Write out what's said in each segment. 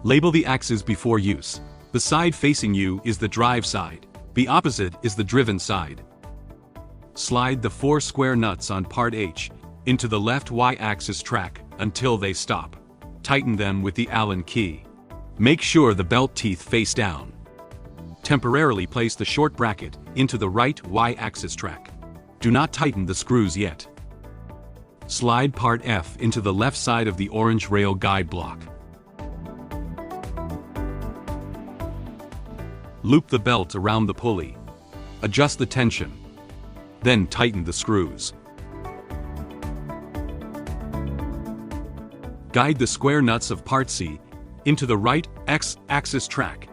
Label the axes before use. The side facing you is the drive side. The opposite is the driven side. Slide the 4 square nuts on part H into the left Y-axis track until they stop. Tighten them with the Allen key. Make sure the belt teeth face down. Temporarily place the short bracket into the right Y-axis track. Do not tighten the screws yet. Slide part F into the left side of the orange rail guide block. Loop the belt around the pulley. Adjust the tension. Then tighten the screws. Guide the square nuts of part C into the right X-axis track.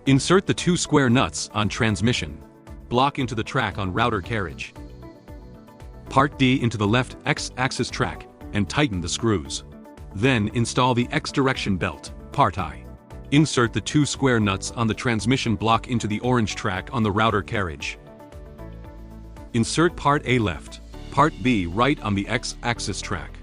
Insert the 2 square nuts on transmission block into the track on router carriage. Part D into the left X-axis track and tighten the screws. Then install the X-direction belt, part I. Insert the 2 square nuts on the transmission block into the orange track on the router carriage. Insert part A left, part B right on the X-axis track.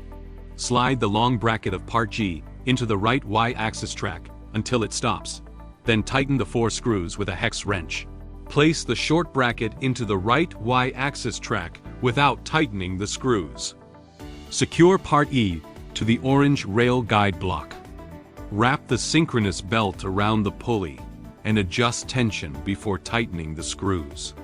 Slide the long bracket of part G into the right Y-axis track until it stops. Then tighten the 4 screws with a hex wrench. Place the short bracket into the right Y-axis track without tightening the screws. Secure part E to the orange rail guide block. Wrap the synchronous belt around the pulley and adjust tension before tightening the screws.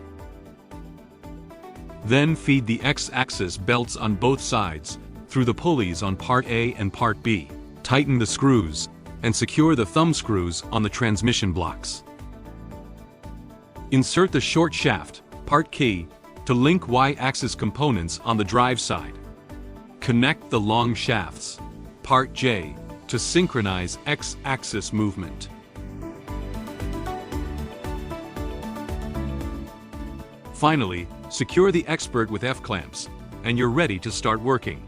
Then feed the X-axis belts on both sides through the pulleys on part A and part B. Tighten the screws and secure the thumb screws on the transmission blocks. Insert the short shaft, part K, to link Y-axis components on the drive side. Connect the long shafts, part J, to synchronize X-axis movement. Finally, secure the Xpert with F-clamps, and you're ready to start working.